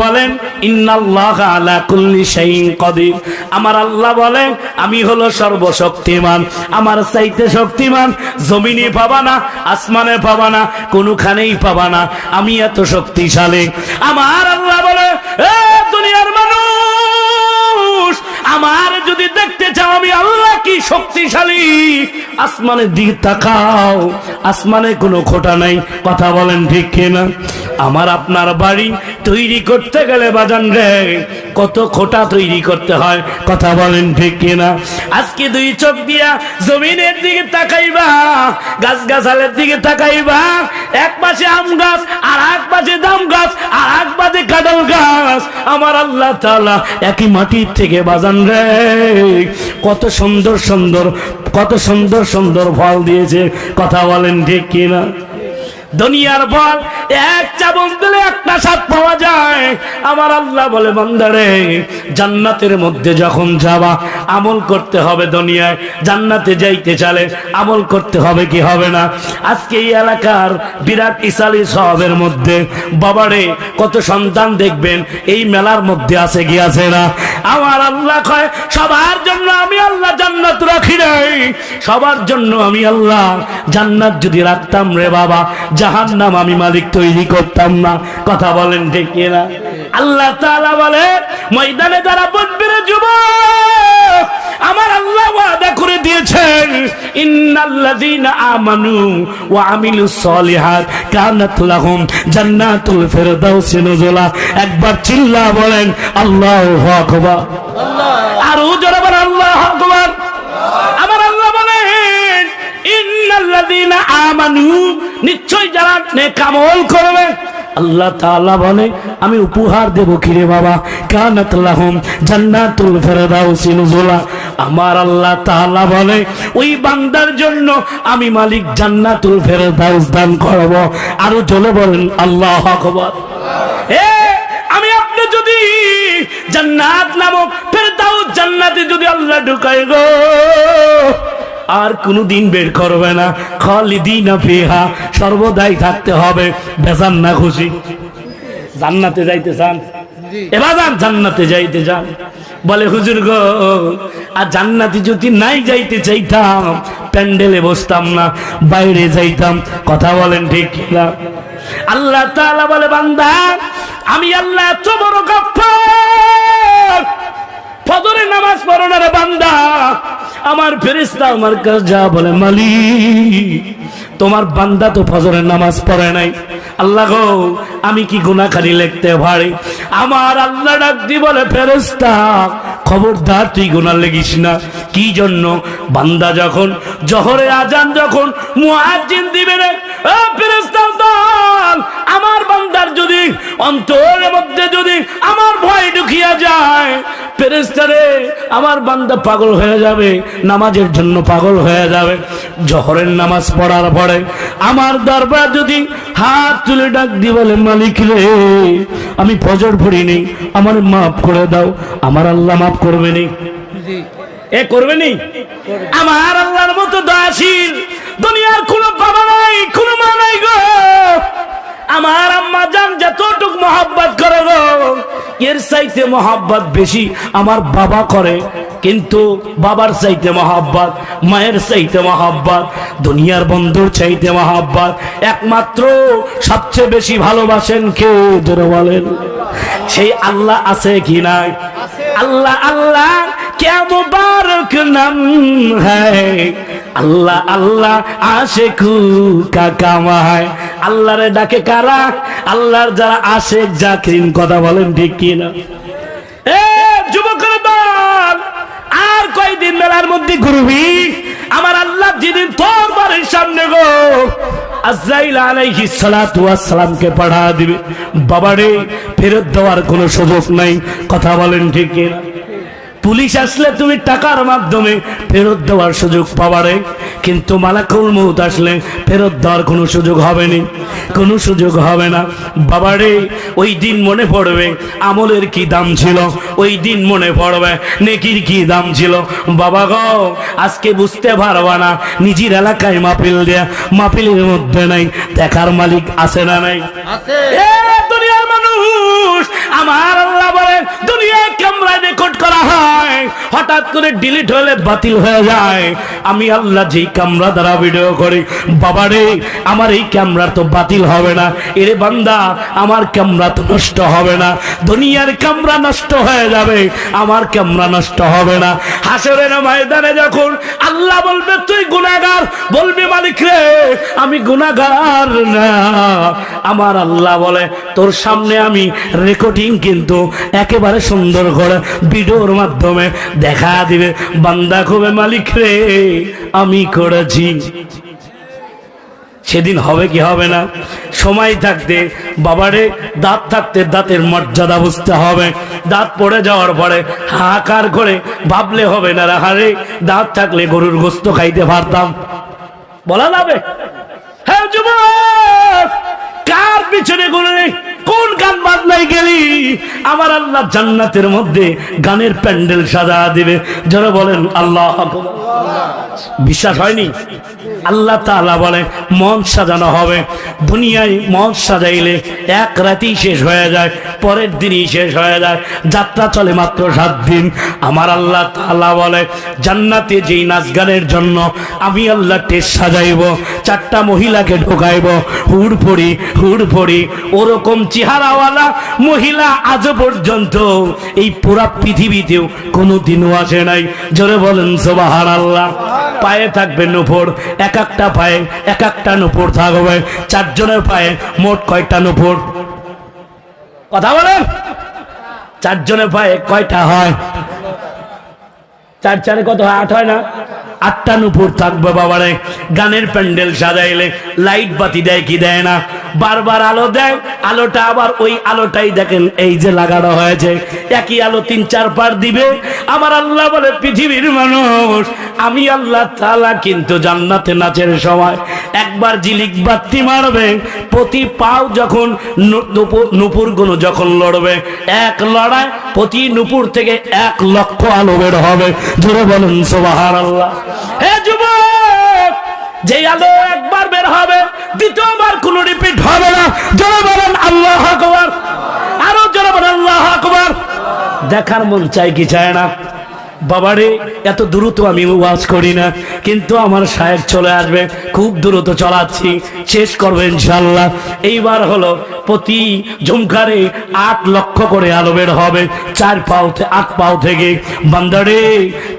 বলেন ইন্নাল্লাহা আলা কুল্লি শাইইন কাদির। আমার আল্লাহ বলেন আমি হলো সর্বশক্তিমান। আমার চাইতে শক্তিমান জমিনে পাবা না, আসমানে পাবা না, কোনখানেই পাবা না। আমি এত শক্তিশালী। আমার আল্লাহ বলে এ দুনিয়ার মানুষ, আমার যদি দেখতে চাও আমি আল্লাহ কি শক্তিশালী, আসমানের দিকে তাকাও, আসমানে কোনো খোঁটা নাই। কথা বলেন ঠিক কিনা? আমার আপনার বাড়ি তৈরি করতে গেলে বাজান রে কত খোঁটা তৈরি করতে হয়। কথা বলেন ঠিক কিনা? আজকে দুই চোখ দিয়া জমিনের দিকে তাকাইবা, গাছ গাছালের দিকে তাকাইবা, এক পাশে আম গাছ আর এক পাশে জাম গাছ আর এক পাশে কাঁঠাল গাছ। আমার আল্লাহ তাআলা একই মাটির থেকে বাজান রে কত সুন্দর সুন্দর, কত সুন্দর সুন্দর ফল দিয়েছে। কথা বলেন ঠিক কিনা? দুনিয়ার ফল এক চাবন দিলে একটা স্বাদ পাওয়া যায়। আমার আল্লাহ বলে বান্দারে জান্নাতের মধ্যে যখন যাবা আমল করতে হবে। দুনিয়ায় জান্নাতে যাইতে চালে আমল করতে হবে কি হবে না? আজকে এই এলাকার বিরাট ইসালি সবের মধ্যে বাবারে কত সন্তান দেখবেন এই মেলার মধ্যে আছে কি আছে না? আমার আল্লাহ কয় সবার জন্য আমি আল্লাহ জান্নাত রাখি নাই, সবার জন্য আমি আল্লাহ জান্নাত যদি রাখতাম রে বাবা জাহান্নাম আমি মালিক তৈরি করতাম না। কথা বলেন ঠিক কিনা? আল্লাহ তাআলা বলে ময়দানে যারা বসবে রে যুবক, আমার আল্লাহ ওয়াদা করে দিয়েছেন ইন্নাল্লাযীনা আমানু ওয়া আমিলুস সলিহাত কানাত লাহুম জান্নাতুল ফিরদাউসি নুজুলা। একবার চিল্লা বলেন আল্লাহু আকবার। আর জোরে বলেন আল্লাহু আকবার। আমার আল্লাহ বলেন ইন্নাল্লাযীনা আমানু, নিশ্চয় যারা নেক আমল করবে আল্লাহ তাআলা বলে আমি উপহার দেব কিরে বাবা, কানাত লাহুম জান্নাতুল ফিরদাউসি নুজুলা। আমার আল্লাহ তাআলা বলে ওই বান্দার জন্য আমি মালিক জান্নাতুল ফিরদাউস দান করব। আরো জোরে বলেন আল্লাহু আকবার। আমি আপনি যদি জান্নাত নামক ফিরদাউস জান্নাতে যদি আল্লাহ ঢুকায় গো, আর কোনদিন বের করবে না। খালিদিনা ফিহা, সর্বদাই থাকতে হবে। বেজান না খুশি? জান্নাতে যাইতে চান? এবার জান্নাতে যাইতে চান? বলে হুজুর গো আর জান্নাতে যদি নাই যাইতে চাইতাম প্যান্ডেলে বসতাম না, বাইরে যাইতাম। কথা বলেন ঠিক কিনা? আল্লাহ তাআলা বলে বান্দা আমি আল্লাহ এত বড় গফফার, ফজরের নামাজ পড়ো না রে বান্দা, আমার ফেরেশতা আমার কাছে যা বলে মালিক তোমার বান্দা তো ফজরের নামাজ পড়ে নাই। আল্লাহ গো আমি কি গুনাহকারী লিখতে পারি? আমার আল্লাহ ডাক দি বলে ফেরেশতা খবরদার তুই গুনাহ লিখিস না। কি জন্য? বান্দা যখন জোহরের আজান যখন মুয়াজ্জিন দিবে রে ও ফেরেশতা দল, আমার বান্দার যদি অন্তরের মধ্যে যদি আমার ভয় ঢুকিয়া যায় ফেরেশতা রে আমার বান্দা পাগল হয়ে যাবে, নামাজের জন্য পাগল হয়ে যাবে। জোহরের নামাজ পড়ার পরে আমার দরবার যদি হাত তুলে ডাক দি বলে মালিক রে আমি ফজর পড়ি নেই, আমার মাফ করে দাও। আমার আল্লাহ মাফ করবে নি? এ করবে নি? আমার আল্লাহর মতো দয়াশীল দুনিয়ার কোনো বাবা নাই, কোনো মা নাই গো। আমার আম্মা জান যতটুক মহব্বত করে গো এর চাইতে মহব্বত বেশি আমার বাবা করে। কিন্তু বাবার চাইতে মহব্বত, মায়ের চাইতে মহব্বত, দুনিয়ার বন্ধুর চাইতে মহব্বত একমাত্র সবচেয়ে বেশি ভালোবাসেন কে জোরে বলেন? সেই আল্লাহ আছে কি নাই? আল্লাহ আল্লাহ क्या मुबारक नाम है, আল্লাহ আল্লাহ আশিকু কা কাম হয়। আল্লাহরে ডাকে কারা? আল্লাহর যারা আশিক জাকিরিন। কথা বলেন ঠিক কিনা? এ যুবকের দল আর কয়দিন মেলার মধ্যে ঘুরবি? আমার আল্লাহ যেদিন তোর বাড়ির সামনে গো আজরাইল আলাইহিস সালাতু ওয়াস সালামকে পাঠা দিবে বাবারে ফেরত দেওয়ার কোনো সুযোগ নাই। কথা বলেন ঠিক কিনা? পুলিশ আসলে তুমি টাকার মাধ্যমে ফেরত দেওয়ার সুযোগ পাবারে, কিন্তু মালাকুল মউত আসলে ফেরত দেওয়ার কোনো সুযোগ হবে না, কোনো সুযোগ হবে না। বাবারে ওই দিন মনে পড়বে আমলের কি দাম ছিল, ওই দিন মনে পড়বে নেকির কি দাম ছিল। বাবা গো আজকে বুঝতে পারবা না, নিজের এলাকায় মাহফিল দেয়া, মাহফিলের মধ্যে নাই দেখার মালিক আছে না নাই? এ দুনিয়ার মানুষ, আমার আল্লাহ বলেন দুনিয়ায় ক্যামেরায় রেকর্ড করা হয়, হঠাৎ করে ডিলিট হলে বাতিল হয়ে যায়। আমি আল্লাহ যেই ক্যামেরা দ্বারা ভিডিও করি, বাবারে আমার এই ক্যামেরা তো বাতিল হবে না, এরে বান্দা আমার ক্যামেরা তো নষ্ট হবে না। দুনিয়ার ক্যামেরা নষ্ট হয়ে যাবে, আমার ক্যামেরা নষ্ট হবে না। হাসরের ময়দানে যখন আল্লাহ বলবে তুই গুনাহগার, বলবি মালিক রে আমি গুনাহগার না। আমার আল্লাহ বলে তোর সামনে আমি রেকর্ডিং কিন্তু একেবারে সুন্দর করে ভিডিওর মাধ্যমে দেখা দিবে। বান্দা কবে মালিক রে আমি করেছি। সেদিন হবে কি হবে না? সময় থাকতে বাবারে, দাঁত থাকতে দাঁতের মর্যাদা বুঝতে হবে। দাঁত পড়ে যাওয়ার পরে হাহাকার করে ভাবলে হবে না, রাহারে দাঁত থাকলে গরুর গোস্ত খাইতে পারতাম, বলা যাবে? হ্যাঁ যুবক, কার পিছনে ঘুরে কোন গান বাজনায় গেলি? আমার আল্লাহ জান্নাতের মধ্যে গানের প্যান্ডেল সাজা দিবে। যারা বলেন আল্লাহ আকবার। বিশ্বাস হয়নি? আল্লাহ তাআলা বলে মন সাজানো হবে। দুনিয়ায় মন সাজাইলে এক রাতেই শেষ হয়ে যায়, পরের দিনই শেষ হয়ে যায়, যাত্রা চলে মাত্র 7 দিন। আমার আল্লাহ তাআলা বলে জান্নাতে যেই নাচ গানের জন্য আমি আল্লাহ টেজ সাজাইব, 4টা মহিলাকে ঢোকাইব, হুড় পড়ি ওরকম চেহারাওয়ালা মহিলা আজ পর্যন্ত এই পুরা পৃথিবীতেও কোনোদিনও আসে নাই। জোরে বলেন সুবহানাল্লাহ। পায়ে থাকবে নূপুর, এক একটা পায়ে এক একটা নূপুর থাকবে। 4 জনের পায়ে মোট কয়টা নূপুর? কথা বলেন। 4 জনের পায়ে কয়টা হয়? 4 4 কত হয়? 8 হয় না? 8টা নূপুর থাকবে বাবারে। গানের প্যান্ডেল সাজাইলে লাইট বাতি দেয় কি দেয় না? বারবার আলো দেয়। আলোটা আবার ওই আলোটাই দেখেন এই যে লাগানো হয়েছে, একই আলো 3-4 বার দিবে। আমার আল্লাহ বলে পৃথিবীর মানুষ আমি আল্লাহ তাআলা কিন্তু জান্নাতে নাচের সময় একবার জিলিক বাতি মারবে, প্রতি পাও যখন নূপুর গুলো যখন লড়বে, এক লড়ায় প্রতি নূপুর থেকে 1 লক্ষ আলো বের হবে। জোরে বলেন সুবহানাল্লাহ। হে যুবক, যে আলো একবার বের হবে দ্বিতীয়বার কোনো রিপিট হবে না। জোরে বলেন আল্লাহু আকবার। আরো জোরে বলেন আল্লাহু আকবার। দেখার মন চাই কি চায় না? বাবারে এত দ্রুত আমি ওয়াজ করি না, কিন্তু আমার শায়েখ চলে আসবে, খুব দ্রুত চলাচ্ছি, শেষ করবে ইনশাআল্লাহ। এইবার হলো প্রতি ঝুমকারে 8 লক্ষ করে আলো বের হবে 8 পাও থেকে। বান্দারে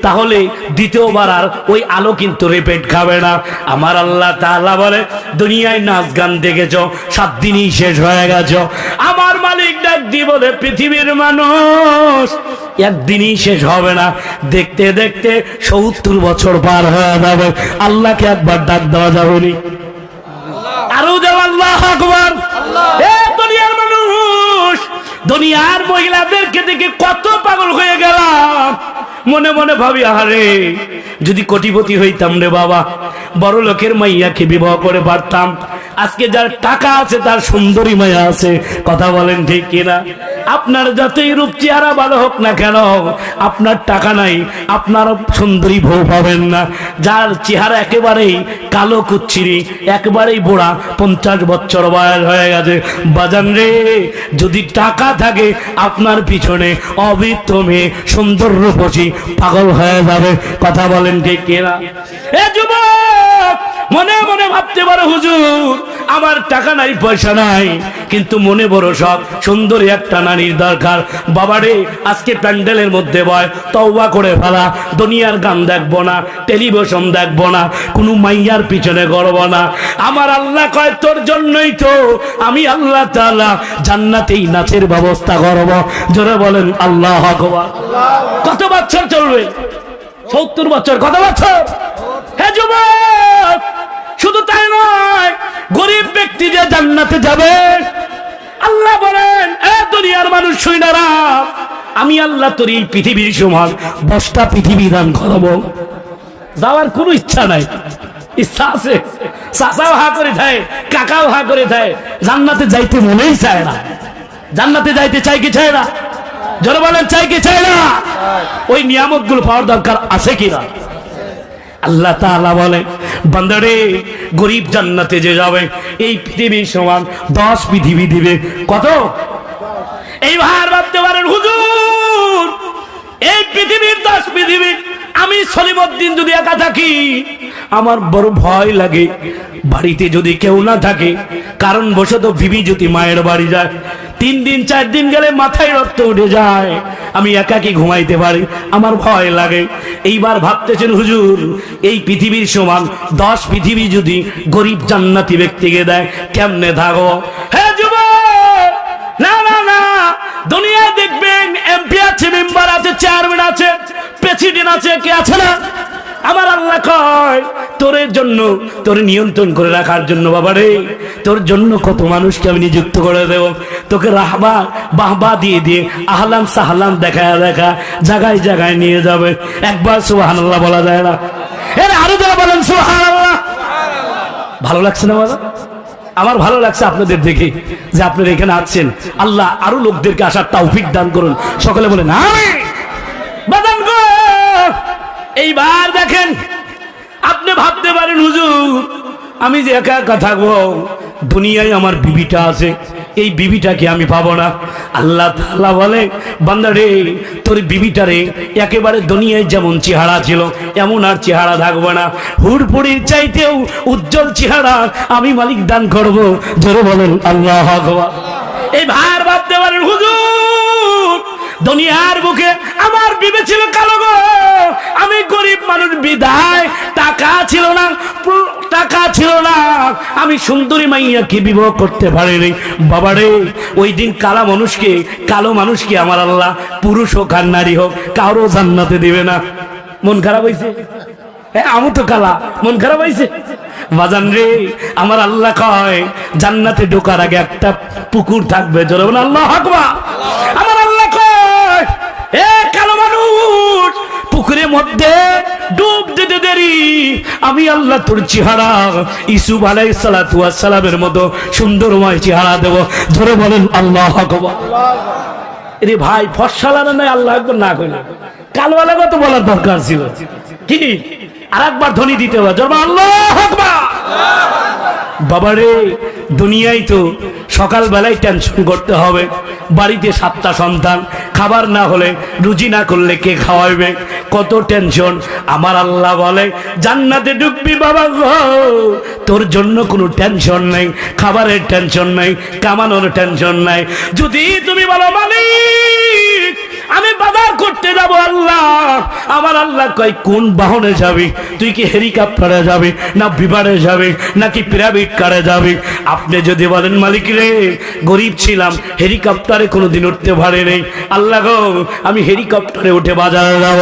তাহলে দ্বিতীয়বার আর ওই আলো কিন্তু রিপিট খাবে না। আমার আল্লাহ তাআলা বলে দুনিয়ায় নাচ গান দেখেছো, 7 দিনই শেষ হয়ে গেছো। আমার মালিক ডাক দিয়ে বলে পৃথিবীর মানুষ একদিনই শেষ হবে না, দেখতে দেখতে 70 বছর পার হয়ে যাবে। আল্লাহকে একবার ডাক দেওয়া যাবে নি? আরো যাও আল্লাহু আকবার। এ দুনিয়ার মানুষ, দুনিয়ার মহিলাদেরকে দেখে কত পাগল হয়ে গেলাম। মনে মনে ভাবি আরে যদি কোটিপতি হইতাম রে বাবা, বড় লোকের মাইয়াকে বিবাহ করে পারতাম। আজকে যার টাকা আছে তার সুন্দরী মাইয়া আছে। কথা বলেন ঠিক কিনা? আপনার যতই রূপ চেহারা ভালো হোক না কেন, আপনার টাকা নাই, আপনার সুন্দরী বউ পাবেন না। যার চেহারা একেবারেই কালো কুচ্ছিরি, একেবারেই বুড়া, 50 বছর বয়স হয়ে গেছে, বাজান রে যদি টাকা থাকে আপনার পিছনে অবিত্ত মেয়ে সুন্দর রূপসী পাগল হয়ে যাবে। কথা বলেন ঠিক কিনা? এ যুবক, মনে মনে ভাবতে পারো হুজুর আমার টাকা নাই পয়সা নাই, কিন্তু মনে বড় শখ সুন্দরী একটা নারীর দরকার। বাবারে আজকে প্যান্ডেলের মধ্যে বয় তওবা করে ফেলা, দুনিয়ার গান দেখবো না, টেলিভিশন দেখবো না, কোনো মাইয়ার পিছনে গড়ব না। আমার আল্লাহ কয় তোর জন্যই তো আমি আল্লাহ তাআলা জান্নাতেই নাচের ব্যবস্থা করব। জোরে বলেন আল্লাহু আকবার। কত বছর চলবে? 70 বছর। কত বছর? হে যুবক, শুধু তাই নয়, গরিব ব্যক্তি যে জান্নাতে যাবে, আল্লাহ বলেন এ দুনিয়ার মানুষ শুইনারা, আমি আল্লাহ তোর এই পৃথিবীর সমান 10টা পৃথিবী দান করবো। যাওয়ার কোনো ইচ্ছা নাই, ইচ্ছা আছে চাচাও হা করে থাকে, কাকাও হা করে থাকে, জান্নাতে যাইতে মনেই চায় না। জান্নাতে যাইতে চাই কি চায় না? জোরে বলেন চাই কি চায় না? ওই নিয়ামত গুলো পাওয়ার দরকার আছে কিনা? আল্লাহ তাআলা বলে বান্দারে গরিব জান্নাতে যে যাবে এই পৃথিবীর সমান 10 পৃথিবী দিবে। কত? এইবার ভাবতে পারেন হুজুর এই পৃথিবীর 10 পৃথিবী আমি সলিমউদ্দিন যদি একা থাকি আমার বড় ভয় লাগে। বাড়িতে যদি কেউ না থাকে, কারণ বশত বিবি যদি মায়ের বাড়ি যায় 3 দিন 4 দিন গেলে মাথায় রক্ত উঠে যায়, আমি একাকি ঘুমাইতে পারি, আমার ভয় লাগে। এইবার ভাবতেছেন হুজুর এই পৃথিবীর সমান 10 পৃথিবী যদি গরিব জান্নাতি ব্যক্তিকে দেয় কেমনে থাকো? হ্যাঁ যুবক, না না না, দুনিয়ায় দেখবেন এমপি আছে, মেম্বার আছে, চেয়ারম্যান আছে, প্রেসিডেন্ট আছে, কে আছে না? আমার আল্লাহ কয় তোর জন্য, তোর নিয়ন্ত্রণ করে রাখার জন্য বাবারে তোর জন্য কত মানুষকে আমি নিযুক্ত করে দেব, তোকে রাহবা বাহবা দিয়ে দিয়ে আহলান সাহলান দেখা দেখা জায়গায় জায়গায় নিয়ে যাবে। একবার সুবহানাল্লাহ বলা যায় না? এর আরো যারা বলেন সুবহানাল্লাহ। ভালো লাগছে না বাবা? আমার ভালো লাগছে আপনাদের দেখে যে আপনারা এখানে আছেন। আল্লাহ আরো লোকদেরকে আসার তৌফিক দান করুন। সকলে বলেন আমিন। বাদান গো এইবার দেখেন, আপনি ভাবতে পারেন হুজুর আমি যে একা একা থাকবো, দুনিয়ায় আমার বিবিটা আছে, এই বিবিটাকে আমি পাবো না। আল্লাহ তাআলা বলে বান্দা রে তোর বিবিটারে একেবারে দুনিয়ায় যেমন চেহারা ছিল এমন আর চেহারা থাকবে না, হুড়পুড়ির চাইতেও উজ্জ্বল চেহারা আমি মালিক দান করব। জোরে বলেন আল্লাহু আকবার। এই ভার ভাবতে পারেন হুজুর দুনিয়ার বুকে আমার বিবি ছিল কালো গো, আমি গরিব মানুষ বিদায় টাকা ছিল না, টাকা ছিল না, আমি সুন্দরী মাইয়াকে বিবাহ করতে পারিনি। বাবারে ওই দিন কালো মানুষকে আমার আল্লাহ পুরুষ হোক আর নারী হোক কারো জান্নাতে দিবে না। মন খারাপ হয়েছে? হ্যাঁ আমি তো কালা, মন খারাপ হয়েছে? বাজান রে আমার আল্লাহ কয় জান্নাতে ঢোকার আগে একটা পুকুর থাকবে। জোরে বলেন আল্লাহু আকবার। আমার আল্লাহ কয় এ কালো মানুষ পুকুরের মধ্যে ডুব দিতে দেরি, আমি আল্লাহ তোর চেহারা ইউসুফ আলাইহিস সালাতু ওয়াস সালামের মতো সুন্দরময় চেহারা দেব। ধরে বলেন আল্লাহু আকবার। এরে ভাই ফর্সা লাগা নাই আল্লাহ আকবার না কইলে কালো লাগা তো বলার দরকার ছিল কি? আরেকবার ধ্বনি দিতে হবে জোরে আল্লাহু আকবার। বাবারে দুনিয়ায় তো সকালবেলায় টেনশন করতে হবে, বাড়িতে 7টা সন্তান, খাবার না হলে রুজি না করলে কে খাওয়াবে, কত টেনশন। আমার আল্লাহ বলে জান্নাতে ঢুকবি বাবা গো তোর জন্য কোনো টেনশন নেই, খাবারের টেনশন নেই, কামানোর টেনশন নাই। যদি তুমি বলো মালিক আমি বাজার করতে যাব, আল্লাহ আমার আল্লাহ কয় কোন বাহনে যাবি? তুই কি হেলিকপ্টারে যাবি না বিমানে যাবি নাকি প্রাইভেট কারে যাবি? আপনি যদি বলেন মালিক রে গরিব ছিলাম হেলিকপ্টারে কোনোদিন উঠতে পারে নেই, আল্লাহ গো আমি হেলিকপ্টারে উঠে বাজারে যাব,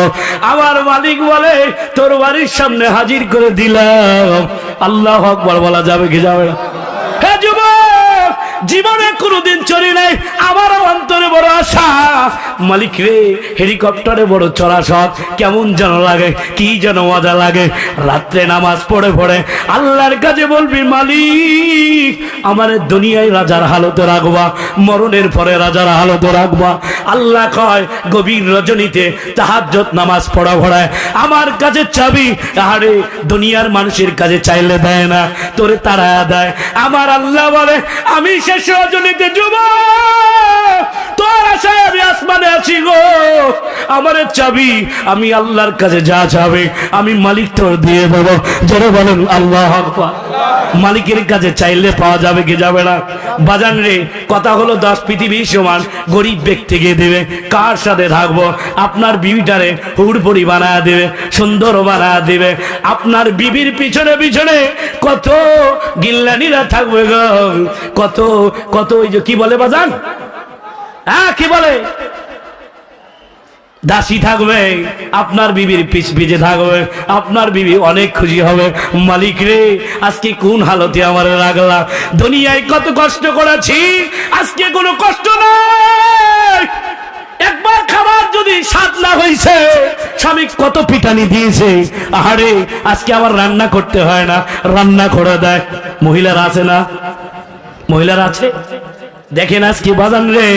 আমার মালিক বলে তোর বাড়ির সামনে হাজির করে দিলাম। আল্লাহু আকবার বলা যাবে কি যাবে না? হ্যাঁ যুবক জীবনে কোনোদিন চলি নাই, আমার অন্তরে বড় আশা মালিক রে হেলিকপ্টারে বড় চড়া শখ, কেমন যেন লাগে, কি যেন মজা লাগে। রাত্রে নামাজ পড়ে পড়ে আল্লাহর কাছে বলবি মালিক আমার দুনিয়ায় রাজার হালতে রাখবা, মরণের পরে রাজার হালতে রাখবা। আল্লাহ কয় গভীর রজনীতে তাহাজ্জুদ নামাজ পড়া পড়ায় আমার কাছে চাবি, আরে দুনিয়ার মানুষের কাছে চাইলে দেয় না, তোরে তাড়ায়া দেয়। আমার আল্লাহ বলে আমি শেষ রজনীতে যুবক তোর আশায় আমি আসমানে আছি গো, আমার চাবি আমি আল্লাহর কাছে যা চাবে আমি মালিক তোর দিয়ে দেবো। যারা বলেন আল্লাহু আকবার। মালিকের কাছে চাইলে পাওয়া যাবে কি যাবে না? বাজান রে কথা হলো 10 পৃথিবীর সমান গরিব ব্যক্তিকে দেবে। কার সাথে থাকবো? আপনার বিবিটারে হুড়পুড়ি বানায় দেবে, সুন্দর বানায় দেবে। আপনার বিবির পিছনে পিছনে কত গিল্লানিরা থাকবে গো, কত কত ওই যে কি বলে বাজান, হ্যাঁ কি বলে দাসী থাকবে, আপনার বিবির পিছে থাকবে। আপনার বিবি অনেক খুশি হবে, মালিক রে আজকে কোন হালতে আমার রাখলা, দুনিয়ায় কত কষ্ট করেছি আজকে কোনো কষ্ট নাই, একবার খাবার হয়েছে, স্বামী কত পিটানি দিয়েছে, আহারে আজকে আমার রান্না করতে হয় না, রান্না করে দেয়। মহিলারা আছে না? মহিলারা আছে? দেখেন আজকে বাজান রে,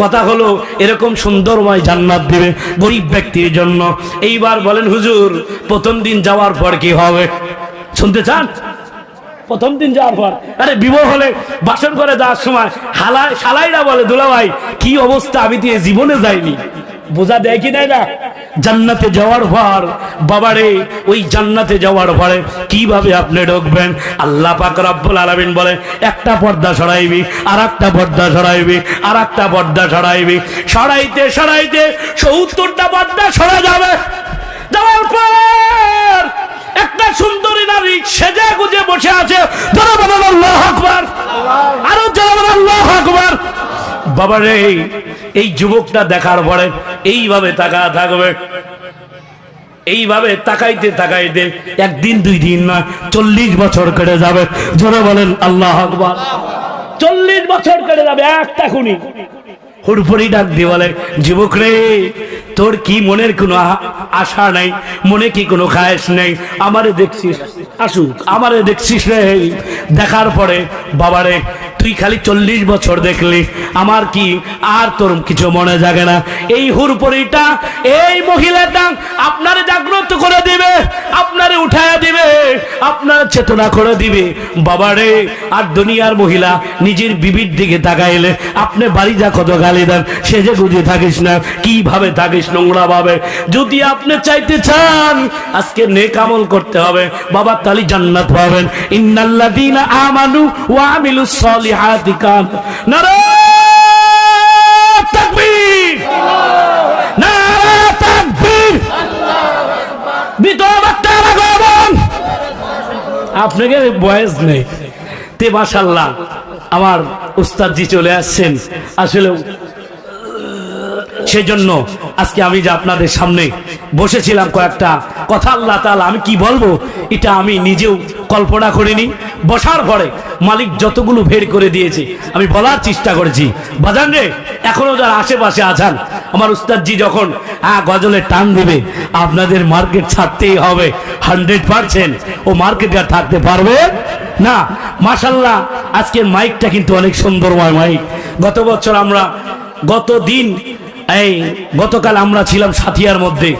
কথা হলো এরকম সুন্দরময় জান্নাত দিবে গরিব ব্যক্তির জন্য। এইবার বলেন হুজুর, প্রথম দিন যাওয়ার পর কি হবে? শুনতে চান? প্রথম দিন যাওয়ার পর, আরে বিবাহ হলে বাসন করে যাওয়ার সময় শালাইরা বলে দুলাভাই কি অবস্থা, আমি তো জীবনে যাইনি। বোঝা দেয় কি দেয় না? জান্নাতে যাওয়ার পর বাবারে, ওই জান্নাতে যাওয়ার পরে কিভাবে আপনি ঢুকবেন? আল্লাহ পাক রব্বুল আলামিন বলে একটা পর্দা সরাইবি, আর একটা পর্দা সরাইবি, আর একটা পর্দা সরাইবি, সরাইতে সরাইতে ৭০টা পর্দা সরা যাবে। যাওয়ার পর একটা সুন্দরী নারী সেজে গুজে বসে আছে। যারা বলেন আল্লাহু আকবার, আরো যারা বলেন আল্লাহু আকবার। বাবারে, এই যুবকটা দেখার পরে এইভাবে তাকায় থাকবে, এইভাবে তাকাইতে তাকাইতে একদিন দুই দিন নয় 40 বছর কেটে যাবে। যারা বলেন আল্লাহু আকবার। 40 বছর কেটে যাবে একটা খুনি। হুড়ফুড়ি ডাক দিয়ে বলে, যুবক রে, তোর কি মনের কোনো আশা নাই? মনে কি কোনো খায়েশ নেই? আমারে দেখছিস, আসুক আমারে দেখছিস রে। দেখার পরে বাবারে, তুই খালি 40 বছর দেখলি, আমার কি আর তোর কিছু মনে জাগে না? এই হুড়ফুড়িটা, এই মহিলাটা আপনারে জাগ্রত করে দিবে, আপনারে উঠায়া দিবে, আপনার চেতনা করে দিবে। বাবারে, আর দুনিয়ার মহিলা নিজের বিবির দিকে তাকাইলে আপনি বাড়ি যা কত গালি দেন, সেজে গুজে থাকিস না, কিভাবে থাকিস নোংরা ভাবে। যদি আপনি চাইতে চান আজকে নেক আমল করতে হবে বাবা, তালি জান্নাত পাবেন। ইন্নাল্লাযীনা আমানু ওয়া আমিলুস সলিহাতি কান। নারায়ে তাকবীর, নারায়ে তাকবীর। বিতরবাক্তা লাগাবেন। আপনাকে বয়স নেই তে, মাশাআল্লাহ আমার উস্তাদজি চলে আসছেন। আসলে সেজন্য আজকে আমি যে আপনাদের সামনে বসেছিলাম, কয়েকটা কথা আল্লাহ তাআলা, আমি কি বলবো এটা আমি নিজেও কল্পনা করিনি। বসার পরে মালিক যতগুলো বের করে দিয়েছে আমি বলার চেষ্টা করেছি। বাজান রে, এখনো যারা আশেপাশে আছেন, আমার উস্তাদজি যখন গজলে টান দিবে আপনাদের মার্কেট ছাড়তেই হবে 100%। ও মার্কেটে আর থাকতে পারবে না। মাশাআল্লাহ, আজকের মাইকটা কিন্তু অনেক সুন্দরময় মাইক। গত বছর আমরা, গতকাল আমরা ছিলাম সাথিয়ার মধ্যে,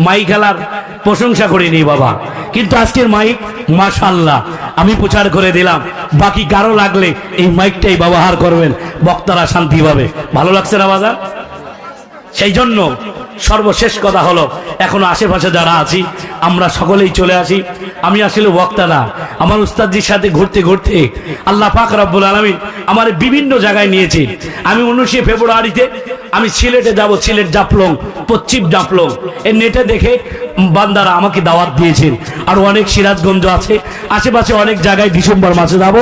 মাইক খেলার প্রশংসা করিনি বাবা, কিন্তু আজকের মাইক মাশাআল্লাহ আমি প্রচার করে দিলাম। বাকি কারো লাগলে এই মাইকটাই ব্যবহার করবেন, বক্তারা শান্তি পাবে। ভালো লাগছে না বাজার? সেই জন্য সর্বশেষ কথা হলো, এখনো আশেপাশে যারা আছি আমরা সকলেই চলে আসি। আমি আসলে বক্তা না, আমার উস্তাদজির সাথে ঘুরতে ঘুরতে আল্লাহ পাক রব্বুল আলামিন আমার বিভিন্ন জায়গায় নিয়েছে। আমি 19 ফেব্রুয়ারিতে আমি সিলেটে যাব, সিলেট জাফলং, পশ্চিম জাফলং। এর নেটে দেখে বান্দারা আমাকে দাওয়াত দিয়েছেন। আর অনেক সিরাজগঞ্জ আছে, আশেপাশে অনেক জায়গায় ডিসেম্বর মাসে যাব।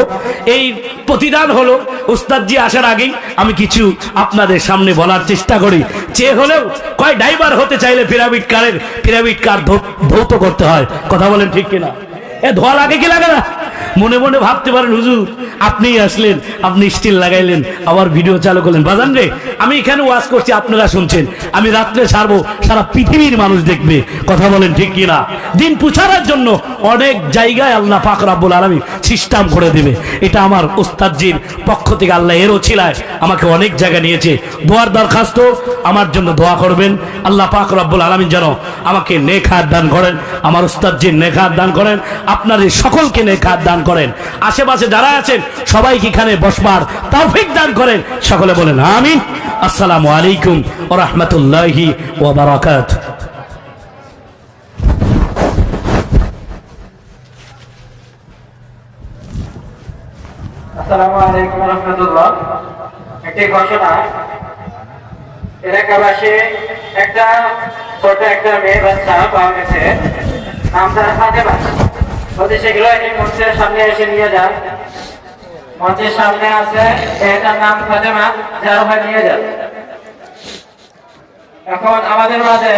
এই প্রতিদান হলো উস্তাদজি আসার আগেই আমি কিছু আপনাদের সামনে বলার চেষ্টা করি। চেয়ে হলেও কয় ড্রাইভার হতে চাইলে পিরামিড কার ধৌত করতে হয়। কথা বলেন ঠিক কিনা? এ ধোয়া লাগে কি লাগে না? মনে মনে ভাবতে পারেন হুজুর আপনি আসলেন, আপনি স্টিল লাগাইলেন, আবার ভিডিও চালু করলেন। বাজান রে, আমি এখানে ওয়াজ করছি, আপনারা শুনছেন, আমি রাত্রে ছাড়বো, সারা পৃথিবীর মানুষ দেখবে। কথা বলেন ঠিক কিনা? দিন প্রচারের জন্য অনেক জায়গায় আল্লাহ পাক রব্বুল আলামিন সিস্টেম করে দেবে। এটা আমার উস্তাদজির পক্ষ থেকে আল্লাহ এর ওছিলায় আমাকে অনেক জায়গা নিয়েছে। দোয়ার দরখাস্ত, আমার জন্য দোয়া করবেন। আল্লাহ পাক রব্বুল আলামিন যেন আমাকে নেক হায়াত দান করেন, আমার উস্তাদজির নেক হায়াত দান করেন, আপনাদের সকলকে নেক হায়াত দান করেন। আশেপাশে যারা আছেন সবাইকে এখানে বসবার তৌফিক দান করেন। সকলে বলেন আমিন। আসসালামু আলাইকুম ওয়া রাহমাতুল্লাহি ওয়া বারাকাতুহু। আসসালামু আলাইকুম ওয়া রাহমাতুল্লাহ। একটি ঘটনা, এলাকাবাসী একটা ছোট একটা মেয়ে বাচ্চা পাওয়া গেছে, নাম তার ফাতেমা। বলতে সেগুলো এই মঞ্চের সামনে এসে নিয়ে যান। মঞ্চের সামনে আছে, এটার নাম ফাতেমা, যার হয় নিয়ে যান। এখন আমাদের মাঝে